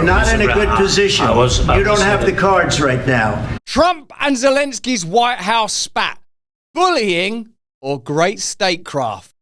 not in a good position. You don't have the cards right now. Trump and Zelensky's White House spat. Bullying or great statecraft?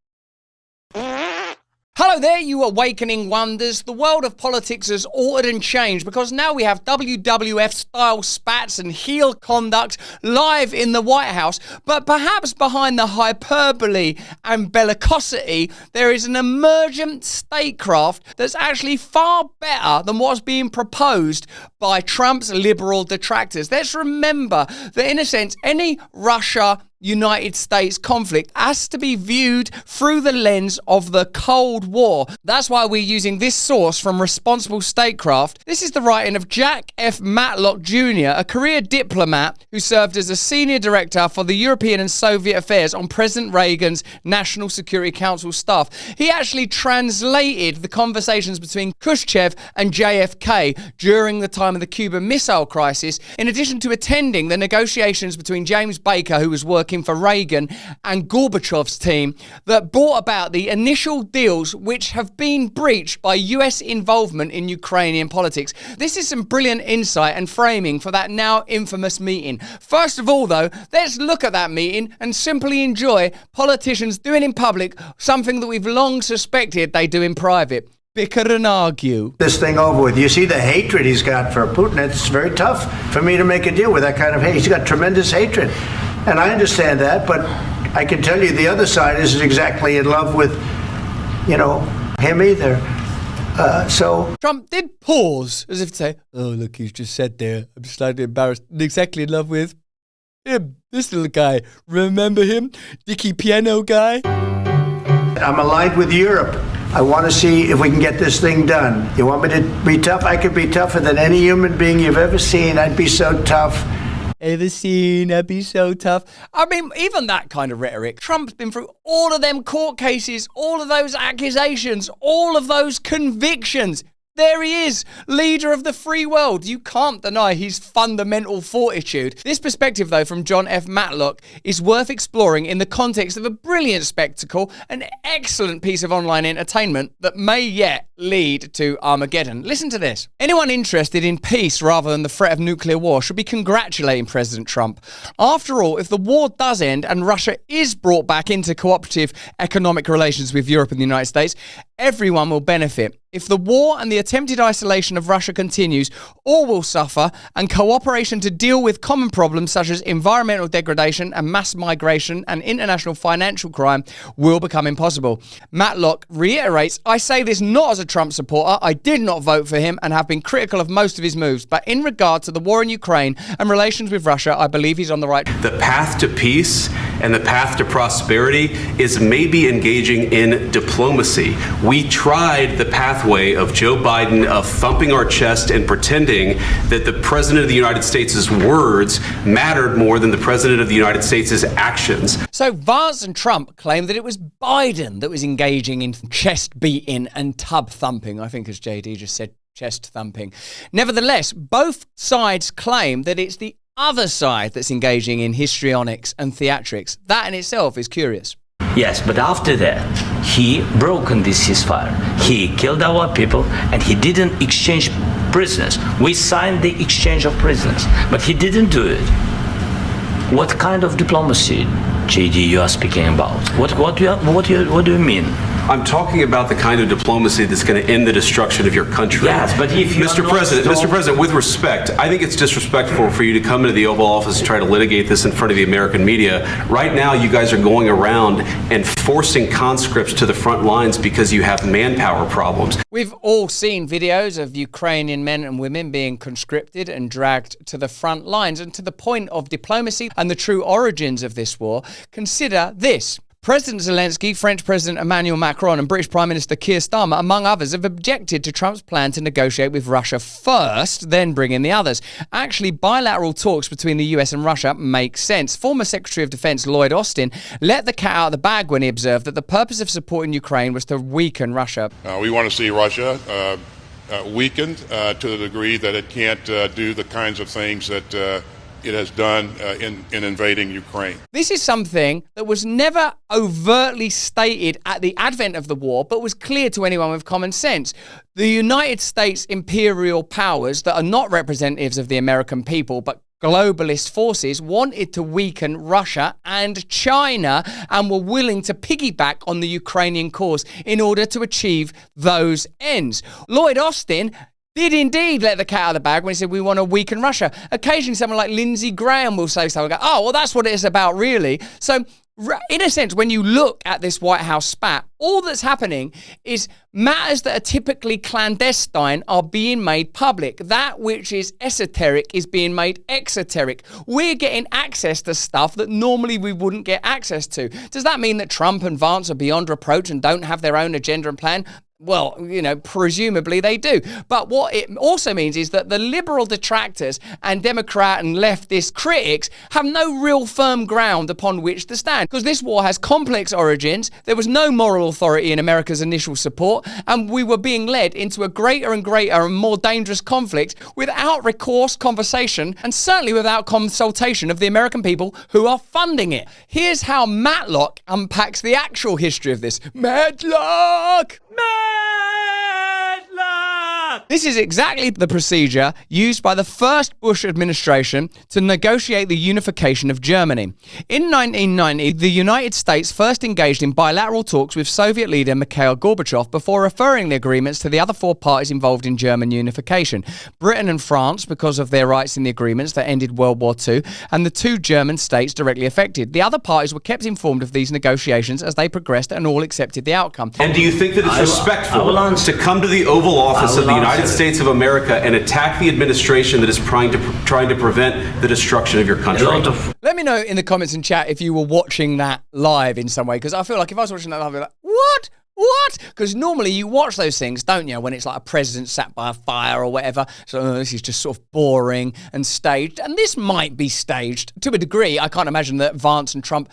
Hello there, you awakening wonders. The world of politics has altered and changed because now we have WWF-style spats and heel conduct live in the White House. But perhaps behind the hyperbole and bellicosity, there is an emergent statecraft that's actually far better than what's being proposed by Trump's liberal detractors. Let's remember that, in a sense, any Russia-United States conflict has to be viewed through the lens of the Cold War. That's why we're using this source from Responsible Statecraft. This is the writing of Jack F. Matlock Jr., a career diplomat who served as a senior director for the European and Soviet affairs on President Reagan's National Security Council staff. He actually translated the conversations between Khrushchev and JFK during the time of the Cuban Missile Crisis, in addition to attending the negotiations between James Baker, who was working for Reagan, and Gorbachev's team that brought about the initial deals which have been breached by US involvement in Ukrainian politics. This is some brilliant insight and framing for that now infamous meeting. First of all, though, let's look at that meeting and simply enjoy politicians doing in public something that we've long suspected they do in private: bicker and argue. This thing over with. You see the hatred he's got for Putin. It's very tough for me to make a deal with that kind of hate. He's got tremendous hatred. And I understand that, but I can tell you the other side isn't exactly in love with, him either. So Trump did pause as if to say, oh, look, he's just said there, I'm slightly embarrassed, exactly in love with him, this little guy. Remember him? Dickie Piano guy? I'm aligned with Europe. I want to see if we can get this thing done. You want me to be tough? I could be tougher than any human being you've ever seen. I'd be so tough. Ever seen? I'd be so tough. I mean, even that kind of rhetoric. Trump's been through all of them court cases, all of those accusations, all of those convictions. There he is, leader of the free world. You can't deny his fundamental fortitude. This perspective, though, from John F. Matlock is worth exploring in the context of a brilliant spectacle, an excellent piece of online entertainment that may yet lead to Armageddon. Listen to this. Anyone interested in peace rather than the threat of nuclear war should be congratulating President Trump. After all, if the war does end and Russia is brought back into cooperative economic relations with Europe and the United States, everyone will benefit. If the war and the attempted isolation of Russia continues, all will suffer, and cooperation to deal with common problems such as environmental degradation and mass migration and international financial crime will become impossible. Matlock reiterates, I say this not as a Trump supporter. I did not vote for him and have been critical of most of his moves, but in regard to the war in Ukraine and relations with Russia, I believe he's on the right. The path to peace and the path to prosperity is maybe engaging in diplomacy. We tried the pathway of Joe Biden of thumping our chest and pretending that the President of the United States' words mattered more than the President of the United States' actions. So Vance and Trump claim that it was Biden that was engaging in chest beating and tub thumping. I think, as JD just said, chest thumping. Nevertheless, both sides claim that it's the other side that's engaging in histrionics and theatrics. That in itself is curious. Yes, but after that, he broken this ceasefire. He killed our people, and he didn't exchange prisoners. We signed the exchange of prisoners, but he didn't do it. What kind of diplomacy, JD, you are speaking about? What do you mean? I'm talking about the kind of diplomacy that's going to end the destruction of your country. Yes, but if you Mr. President, with respect, I think it's disrespectful for you to come into the Oval Office and try to litigate this in front of the American media. Right now, you guys are going around and forcing conscripts to the front lines because you have manpower problems. We've all seen videos of Ukrainian men and women being conscripted and dragged to the front lines. And to the point of diplomacy and the true origins of this war, consider this. President Zelensky, French President Emmanuel Macron, and British Prime Minister Keir Starmer, among others, have objected to Trump's plan to negotiate with Russia first, then bring in the others. Actually, bilateral talks between the US and Russia make sense. Former Secretary of Defense Lloyd Austin let the cat out of the bag when he observed that the purpose of supporting Ukraine was to weaken Russia. We want to see Russia weakened to the degree that it can't do the kinds of things that it has done in invading Ukraine. This is something that was never overtly stated at the advent of the war, but was clear to anyone with common sense. The United States imperial powers that are not representatives of the American people, but globalist forces, wanted to weaken Russia and China and were willing to piggyback on the Ukrainian cause in order to achieve those ends. Lloyd Austin did indeed let the cat out of the bag when he said we want to weaken Russia. Occasionally someone like Lindsey Graham will say something, oh, well, that's what it's about, really. So in a sense, when you look at this White House spat, all that's happening is matters that are typically clandestine are being made public. That which is esoteric is being made exoteric. We're getting access to stuff that normally we wouldn't get access to. Does that mean that Trump and Vance are beyond reproach and don't have their own agenda and plan? Well, presumably they do. But what it also means is that the liberal detractors and Democrat and leftist critics have no real firm ground upon which to stand. Because this war has complex origins, there was no moral authority in America's initial support, and we were being led into a greater and greater and more dangerous conflict without recourse, conversation, and certainly without consultation of the American people who are funding it. Here's how Matlock unpacks the actual history of this. Matlock! This is exactly the procedure used by the first Bush administration to negotiate the unification of Germany. In 1990, the United States first engaged in bilateral talks with Soviet leader Mikhail Gorbachev before referring the agreements to the other four parties involved in German unification: Britain and France, because of their rights in the agreements that ended World War II, and the two German states directly affected. The other parties were kept informed of these negotiations as they progressed and all accepted the outcome. And do you think that it's respectful to come to the Oval Office of the United States of America and attack the administration that is trying to prevent the destruction of your country? Let me know in the comments and chat if you were watching that live in some way, because I feel like if I was watching that live, I'd be like, what? What? Because normally you watch those things, don't you, when it's like a president sat by a fire or whatever. So this is just sort of boring and staged. And this might be staged to a degree. I can't imagine that Vance and Trump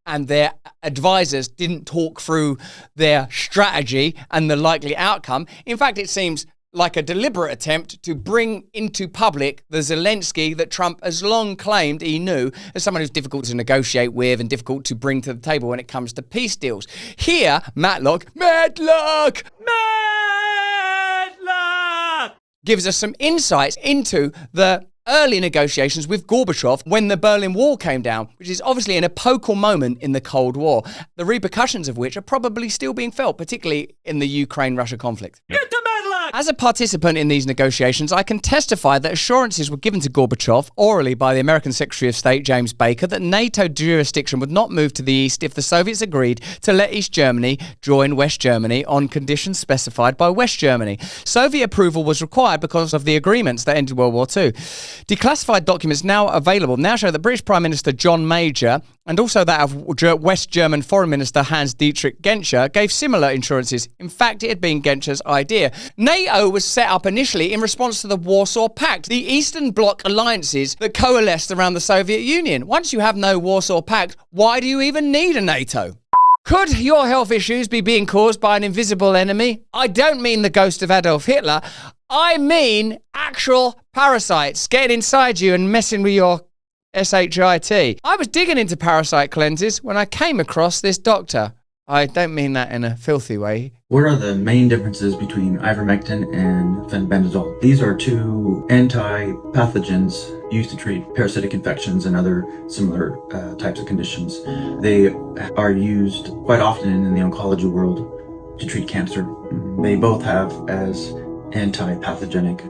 and their advisors didn't talk through their strategy and the likely outcome. In fact, it seems like a deliberate attempt to bring into public the Zelensky that Trump has long claimed he knew as someone who's difficult to negotiate with and difficult to bring to the table when it comes to peace deals. Here, Matlock gives us some insights into the early negotiations with Gorbachev when the Berlin Wall came down, which is obviously an epochal moment in the Cold War, the repercussions of which are probably still being felt, particularly in the Ukraine-Russia conflict. As a participant in these negotiations, I can testify that assurances were given to Gorbachev orally by the American Secretary of State James Baker that NATO jurisdiction would not move to the east if the Soviets agreed to let East Germany join West Germany on conditions specified by West Germany. Soviet approval was required because of the agreements that ended World War II. Declassified documents now available now show that British Prime Minister John Major and also that of West German Foreign Minister Hans-Dietrich Genscher gave similar assurances. In fact, it had been Genscher's idea. NATO was set up initially in response to the Warsaw Pact, the Eastern Bloc alliances that coalesced around the Soviet Union. Once you have no Warsaw Pact, why do you even need a NATO? Could your health issues be being caused by an invisible enemy? I don't mean the ghost of Adolf Hitler. I mean actual parasites getting inside you and messing with your shit. I was digging into parasite cleanses when I came across this doctor. I don't mean that in a filthy way. What are the main differences between ivermectin and fenbendazole? These are two anti-pathogens used to treat parasitic infections and other similar types of conditions. They are used quite often in the oncology world to treat cancer. They both have as anti-pathogenic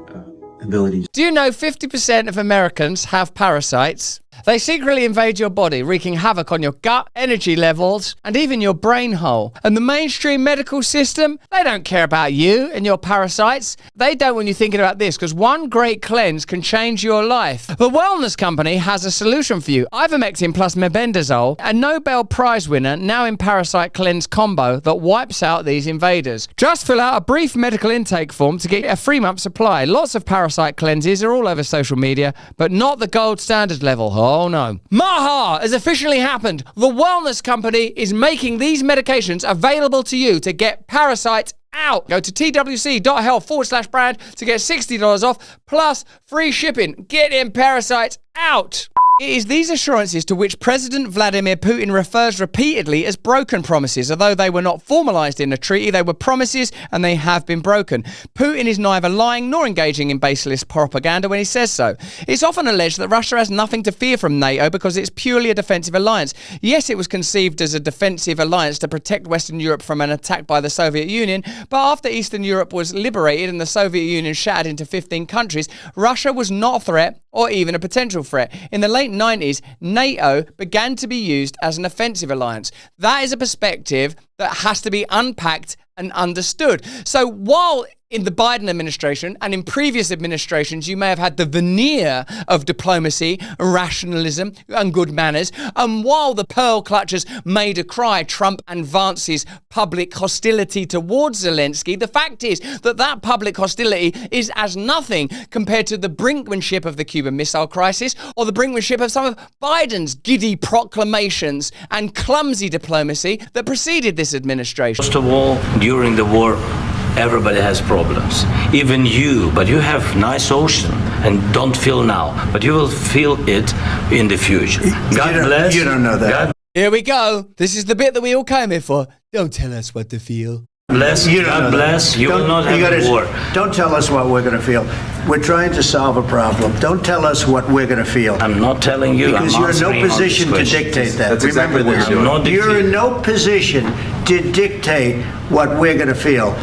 abilities. Do you know 50% of Americans have parasites? They secretly invade your body, wreaking havoc on your gut, energy levels, and even your brain hole. And the mainstream medical system, they don't care about you and your parasites. They don't want you thinking about this, because one great cleanse can change your life. The Wellness Company has a solution for you. Ivermectin plus mebendazole, a Nobel Prize winner, now in Parasite Cleanse combo that wipes out these invaders. Just fill out a brief medical intake form to get a 3-month supply. Lots of parasite cleanses are all over social media, but not the gold standard level. Oh no. Maha has officially happened. The Wellness Company is making these medications available to you to get parasites out. Go to twc.health/brand to get $60 off plus free shipping. Get in, parasites, out. It is these assurances to which President Vladimir Putin refers repeatedly as broken promises. Although they were not formalized in a treaty, they were promises and they have been broken. Putin is neither lying nor engaging in baseless propaganda when he says so. It's often alleged that Russia has nothing to fear from NATO because it's purely a defensive alliance. Yes, it was conceived as a defensive alliance to protect Western Europe from an attack by the Soviet Union, but after Eastern Europe was liberated and the Soviet Union shattered into 15 countries, Russia was not a threat or even a potential threat. In the late 90s, NATO began to be used as an offensive alliance. That is a perspective that has to be unpacked and understood. So while in the Biden administration and in previous administrations, you may have had the veneer of diplomacy, rationalism, and good manners, and while the pearl clutchers may decry Trump and Vance's public hostility towards Zelensky, the fact is that that public hostility is as nothing compared to the brinkmanship of the Cuban Missile Crisis or the brinkmanship of some of Biden's giddy proclamations and clumsy diplomacy that preceded this administration. First of all, during the war, everybody has problems. Even you, but you have nice ocean and don't feel now, but you will feel it in the future. God bless. You don't know that. God Here we go. This is the bit that we all came here for. Don't tell us what to feel. bless. You don't know God that. bless. You will Don't- not you have gotta- a war. Don't tell us what we're going to feel. We're trying to solve a problem. Don't tell us what we're going to feel. I'm not telling you. Because I'm you're in no answering on position this to question. dictate that. That's Remember exactly what this. you're doing. Not You're in dictate. no position to dictate what we're going to feel.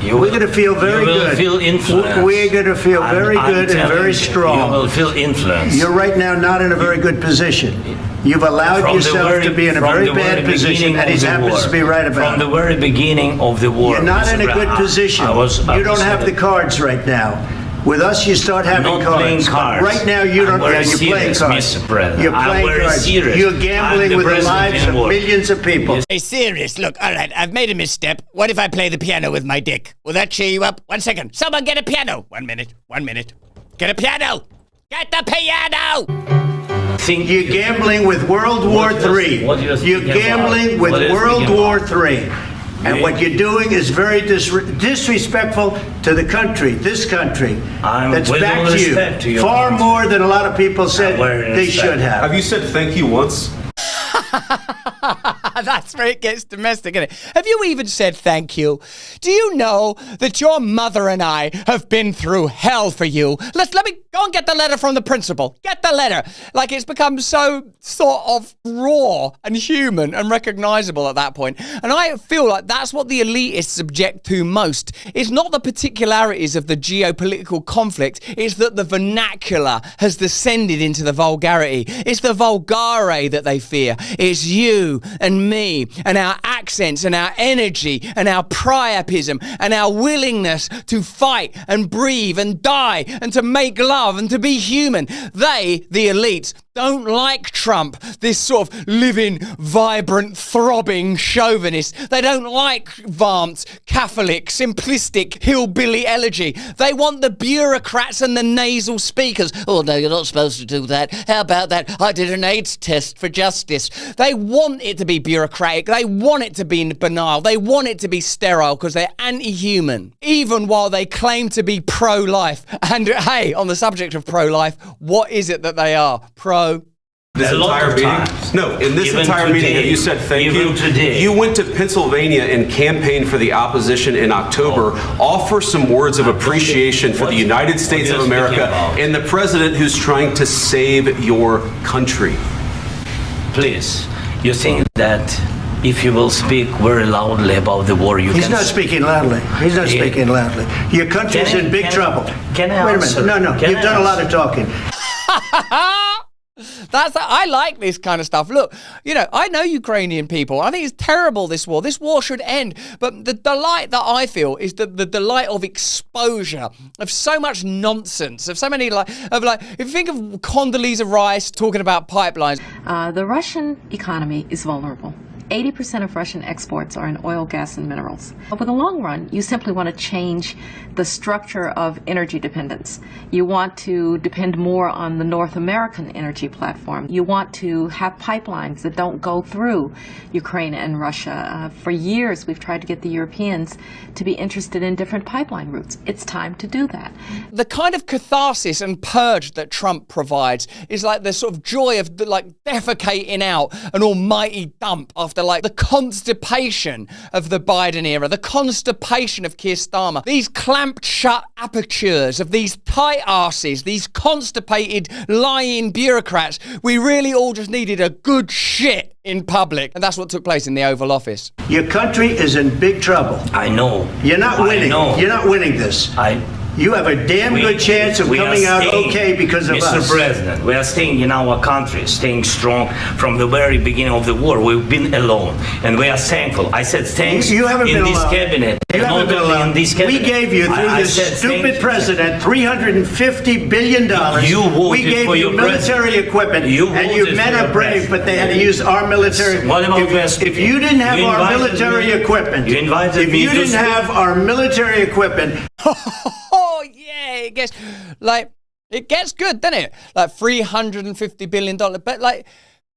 You We're will- going to feel very you will good. feel influenced. We're going to feel very I'm good and telling very you, strong. You will feel influenced. You're right now not in a very good position. You've allowed From the yourself very- to be in a from very the bad very position, beginning and he of the happens war. to be right about From it. the very beginning of the war. You're not in a Mr. good Brown, position. I was You don't have the saying- cards right now. With us, you start having not cards. playing But cards. right now, you I'm don't. very You're playing serious, cards. Mr. President. You're I'm playing very cards. serious. You're I'm gambling the with the president lives in of war. millions of people. Hey, serious. Look, all right, I've made a misstep. What if I play the piano with my dick? Will that cheer you up? 1 second. Someone get a piano. 1 minute. 1 minute. Get a piano. Get the piano. Think You're gambling with World War III. what you're You're speaking gambling about. with What you're World speaking War about. III. And what you're doing is very disrespectful to the country, this country, I'm that's with all backed respect to you your far country. more than a lot of people said very they respect. should have. Have you said thank you once? That's where it gets domestic, isn't it? Have you even said thank you? Do you know that your mother and I have been through hell for you? Let me go and get the letter from the principal. Get the letter. Like, it's become so sort of raw and human and recognizable at that point. And I feel like that's what the elitists object to most. It's not the particularities of the geopolitical conflict. It's that the vernacular has descended into the vulgarity. It's the vulgare that they fear. It's you and me and our accents and our energy and our priapism and our willingness to fight and breathe and die and to make love and to be human. They, the elites, don't like Trump, this sort of living, vibrant, throbbing chauvinist. They don't like Vance, Catholic, simplistic, hillbilly elegy. They want the bureaucrats and the nasal speakers. Oh, no, you're not supposed to do that. How about that? I did an AIDS test for justice. They want it to be bureaucratic. They want it to be banal. They want it to be sterile because they're anti-human, even while they claim to be pro-life. And hey, on the subject of pro-life, what is it that they are? This A lot entire of meeting? times. No, in this Even entire meeting, today. have you said thank Even you? today. You went to Pennsylvania and campaigned for the opposition in October. Offer some words of appreciation for the United States of you're speaking America about. and the president who's trying to save your country. Please, you think that if you will speak very loudly about the war, you He's can... not speaking loudly. He's not Yeah. speaking loudly. Your country's Can I- in big can I- trouble. can I Wait a answer? minute. No, Can you've I done a lot answer? of talking. I like this kind of stuff. Look, you know, I know Ukrainian people. I think it's terrible, this war. This war should end. But the delight that I feel is the delight of exposure, of so much nonsense, of so many, if you think of Condoleezza Rice talking about pipelines. The Russian economy is vulnerable. 80% of Russian exports are in oil, gas, and minerals. Over the long run, you simply want to change the structure of energy dependence. You want to depend more on the North American energy platform. You want to have pipelines that don't go through Ukraine and Russia. For years, we've tried to get the Europeans to be interested in different pipeline routes. It's time to do that. The kind of catharsis and purge that Trump provides is like the sort of joy of like defecating out an almighty dump after like the constipation of the Biden era, the constipation of Keir Starmer, these clamped shut apertures of these tight asses, these constipated lying bureaucrats. We really all just needed a good shit in public. And that's what took place in the Oval Office. Your country is in big trouble. I know. You're not winning. I know. You're not winning this. You have a damn good chance of coming out okay because of us. Mr. President, we are staying in our country, staying strong from the very beginning of the war. We've been alone, and we are thankful. I said thanks You haven't in been this alone. cabinet. You haven't been alone. In this cabinet. We gave you, through I this said stupid president, $350 billion. You voted we gave for you your military equipment, and your voted men for are your brave, but they had to president. use our military. What about West? If you didn't have You our invited military me- equipment, you invited if me you to didn't speak- have our military equipment, Oh yeah, it gets good, doesn't it? Like $350 billion. But like,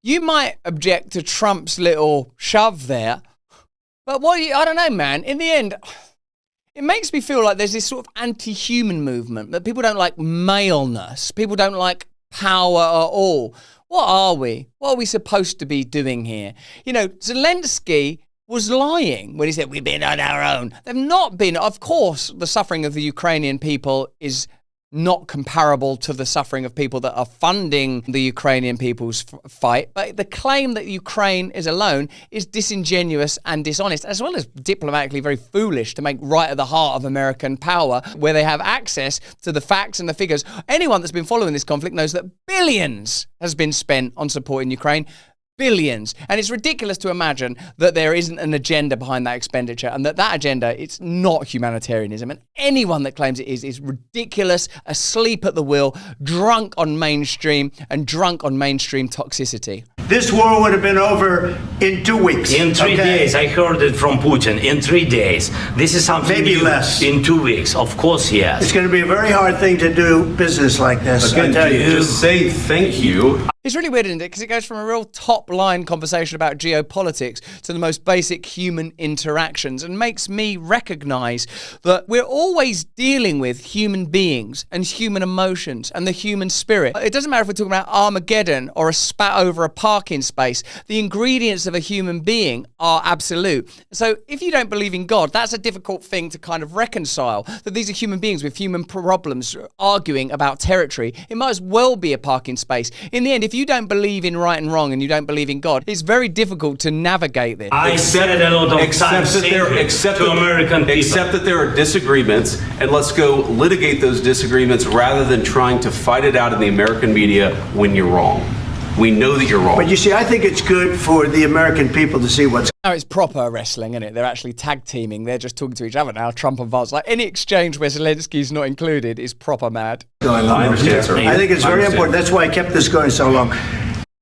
you might object to Trump's little shove there. But I don't know, man. In the end, it makes me feel like there's this sort of anti-human movement, that people don't like maleness. People don't like power at all. What are we? What are we supposed to be doing here? You know, Zelensky was lying when he said we've been on our own. They've not been. Of course, the suffering of the Ukrainian people is not comparable to the suffering of people that are funding the Ukrainian people's fight. But the claim that Ukraine is alone is disingenuous and dishonest, as well as diplomatically very foolish to make right at the heart of American power, where they have access to the facts and the figures. Anyone that's been following this conflict knows that billions has been spent on supporting Ukraine. Billions. And it's ridiculous to imagine that there isn't an agenda behind that expenditure, and that agenda, it's not humanitarianism. And anyone that claims it is ridiculous, asleep at the wheel, drunk on mainstream toxicity. this war would have been over in 2 weeks. In 3 days, I heard it from Putin. In 3 days, this is something Maybe new. less. In 2 weeks, of course, yes. It's going to be a very hard thing to do business like this. I Again, tell you. just say thank you. It's really weird, isn't it? Because it goes from a real top-line conversation about geopolitics to the most basic human interactions, and makes me recognise that we're always dealing with human beings and human emotions and the human spirit. It doesn't matter if we're talking about Armageddon or a spat over a parking space. The ingredients of a human being are absolute. So if you don't believe in God, that's a difficult thing to kind of reconcile, that these are human beings with human problems arguing about territory. It might as well be a parking space. In the end, if you don't believe in right and wrong and you don't believe in God, it's very difficult to navigate this. I said a lot of times to American people. Except that there are disagreements, and let's go litigate those disagreements rather than trying to fight it out in the American media when you're wrong. We know that you're wrong. But you see, I think it's good for the American people to see what's Now it's proper wrestling, isn't it? They're actually tag teaming. They're just talking to each other now, Trump and Vance. Like, any exchange where Zelensky's not included is proper mad. I understand, sir. I think it's very important. That's why I kept this going so long.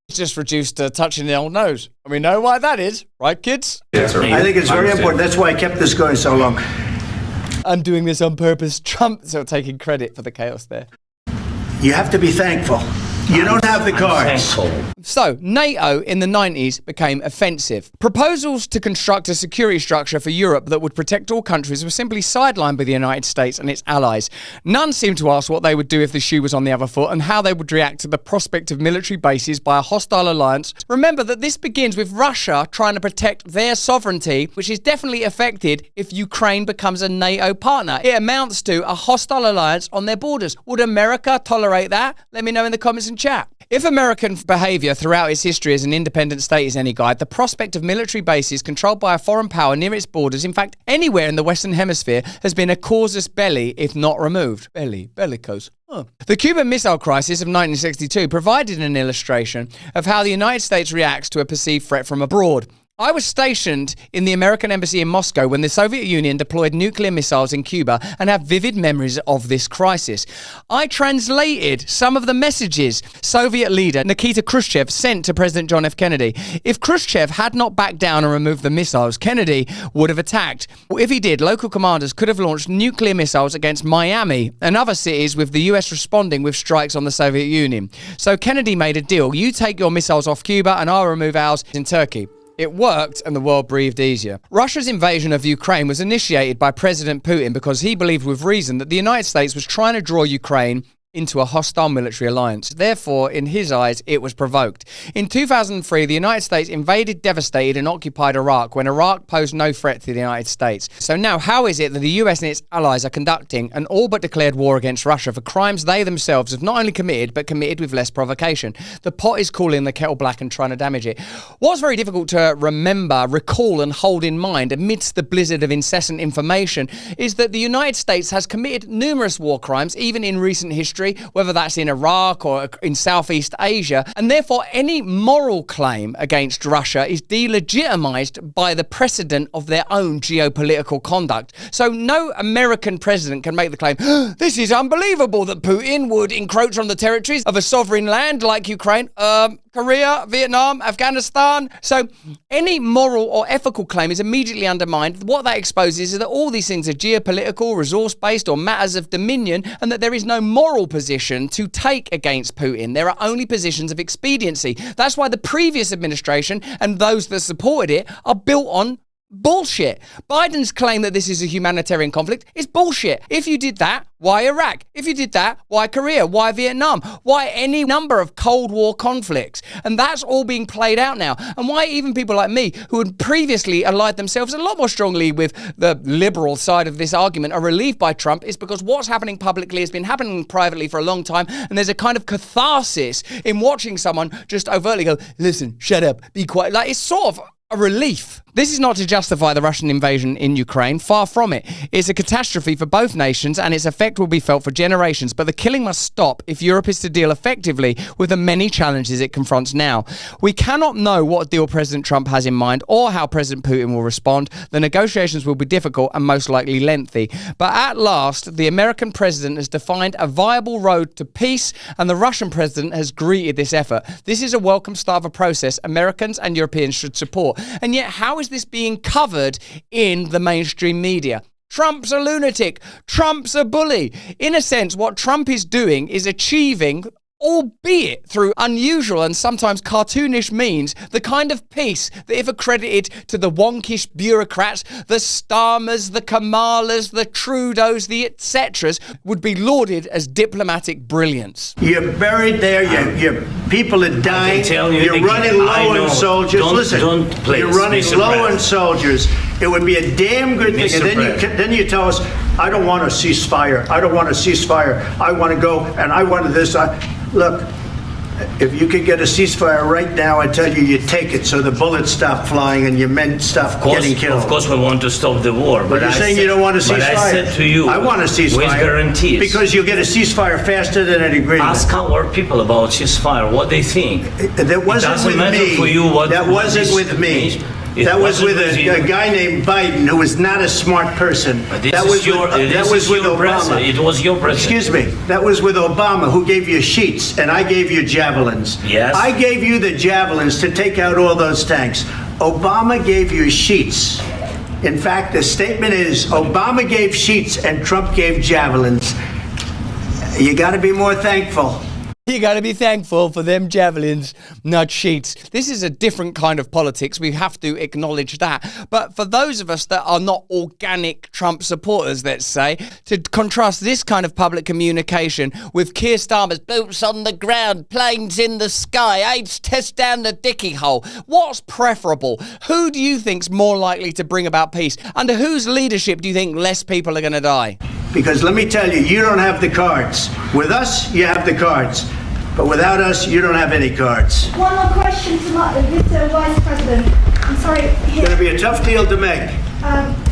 It's just reduced to touching the old nose. And we know why that is, right, kids? Yes, sir. I think it's very understand. important. That's why I kept this going so long. I'm doing this on purpose. Trump sort of taking credit for the chaos there. You have to be thankful. You don't have the cards. So, NATO in the 90s became offensive. Proposals to construct a security structure for Europe that would protect all countries were simply sidelined by the United States and its allies. None seemed to ask what they would do if the shoe was on the other foot and how they would react to the prospect of military bases by a hostile alliance. Remember that this begins with Russia trying to protect their sovereignty, which is definitely affected if Ukraine becomes a NATO partner. It amounts to a hostile alliance on their borders. Would America tolerate that? Let me know in the comments and chat. If American behaviour throughout its history as an independent state is any guide, the prospect of military bases controlled by a foreign power near its borders, in fact anywhere in the Western Hemisphere, has been a casus belli if not removed. Bellicose. Oh. The Cuban Missile Crisis of 1962 provided an illustration of how the United States reacts to a perceived threat from abroad. I was stationed in the American embassy in Moscow when the Soviet Union deployed nuclear missiles in Cuba and have vivid memories of this crisis. I translated some of the messages Soviet leader Nikita Khrushchev sent to President John F. Kennedy. If Khrushchev had not backed down and removed the missiles, Kennedy would have attacked. If he did, local commanders could have launched nuclear missiles against Miami and other cities, with the US responding with strikes on the Soviet Union. So Kennedy made a deal. You take your missiles off Cuba and I'll remove ours in Turkey. It worked and the world breathed easier. Russia's invasion of Ukraine was initiated by President Putin because he believed with reason that the United States was trying to draw Ukraine into a hostile military alliance. Therefore, in his eyes, it was provoked. In 2003, the United States invaded, devastated, and occupied Iraq when Iraq posed no threat to the United States. So now, how is it that the US and its allies are conducting an all but declared war against Russia for crimes they themselves have not only committed, but committed with less provocation? The pot is cooling the kettle black and trying to damage it. What's very difficult to remember, recall, and hold in mind amidst the blizzard of incessant information is that the United States has committed numerous war crimes, even in recent history, whether that's in Iraq or in Southeast Asia, and therefore any moral claim against Russia is delegitimized by the precedent of their own geopolitical conduct. So no American president can make the claim, this is unbelievable that Putin would encroach on the territories of a sovereign land like Ukraine, Korea, Vietnam, Afghanistan. So any moral or ethical claim is immediately undermined. What that exposes is that all these things are geopolitical, resource-based, or matters of dominion, and that there is no moral position to take against Putin. There are only positions of expediency. That's why the previous administration and those that supported it are built on bullshit. Biden's claim that this is a humanitarian conflict is bullshit. If you did that, why Iraq? If you did that, why Korea? Why Vietnam? Why any number of Cold War conflicts? And that's all being played out now. And why even people like me, who had previously allied themselves a lot more strongly with the liberal side of this argument, are relieved by Trump, is because what's happening publicly has been happening privately for a long time, and there's a kind of catharsis in watching someone just overtly go, listen, shut up, be quiet. Like, it's sort of a relief. This is not to justify the Russian invasion in Ukraine. Far from it. It's a catastrophe for both nations, and its effect will be felt for generations. But the killing must stop if Europe is to deal effectively with the many challenges it confronts now. We cannot know what deal President Trump has in mind or how President Putin will respond. The negotiations will be difficult and most likely lengthy. But at last, the American president has defined a viable road to peace, and the Russian president has greeted this effort. This is a welcome start of a process Americans and Europeans should support. And yet, how is this being covered in the mainstream media? Trump's a lunatic. Trump's a bully. In a sense, what Trump is doing is achieving, albeit through unusual and sometimes cartoonish means, the kind of peace that, if accredited to the wonkish bureaucrats, the Starmers, the Kamalas, the Trudeaus, the etc., would be lauded as diplomatic brilliance. You're buried there. Your people are dying. You're running low on soldiers. You're running low on soldiers. It would be a damn good thing. And then you tell us, I don't want a ceasefire. I don't want a ceasefire. I want to go and I want this. Look, if you could get a ceasefire right now, I tell you, you take it so the bullets stop flying and your men stop getting killed. Of course, we want to stop the war. But you're saying you don't want a ceasefire. But I said to you, I want a ceasefire. With guarantees. Because you'll get a ceasefire faster than an agreement. Ask our people about ceasefire, what they think. That wasn't with me. For you what that wasn't with me. That was with a guy named Biden, who was not a smart person. That was with Obama. It was your president. Excuse me. That was with Obama, who gave you sheets, and I gave you javelins. Yes. I gave you the javelins to take out all those tanks. Obama gave you sheets. In fact, the statement is Obama gave sheets and Trump gave javelins. You got to be more thankful. You got to be thankful for them javelins, not sheets. This is a different kind of politics. We have to acknowledge that. But for those of us that are not organic Trump supporters, let's say, to contrast this kind of public communication with Keir Starmer's boots on the ground, planes in the sky, AIDS test down the dicky hole. What's preferable? Who do you think's more likely to bring about peace? Under whose leadership do you think less people are going to die? Because let me tell you, you don't have the cards. With us, you have the cards. But without us, you don't have any cards. One more question to Mr. Vice President. I'm sorry. It's going to be a tough deal to make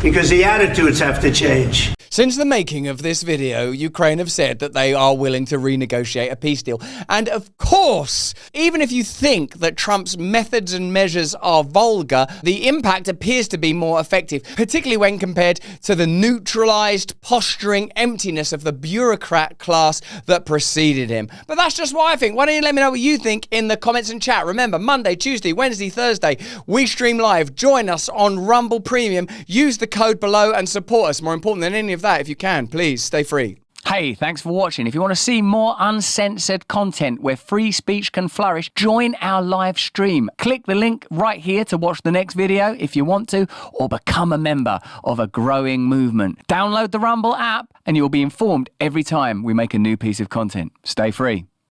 because the attitudes have to change. Since the making of this video, Ukraine have said that they are willing to renegotiate a peace deal. And of course, even if you think that Trump's methods and measures are vulgar, the impact appears to be more effective, particularly when compared to the neutralized, posturing emptiness of the bureaucrat class that preceded him. But that's just what I think. Why don't you let me know what you think in the comments and chat? Remember, Monday, Tuesday, Wednesday, Thursday, we stream live. Join us on Rumble Premium. Use the code below and support us. More important than any of that, if you can, please stay free. Hey, thanks for watching. If you want to see more uncensored content where free speech can flourish, join our live stream. Click the link right here to watch the next video if you want to, or become a member of a growing movement. Download the Rumble app and you'll be informed every time we make a new piece of content. Stay free.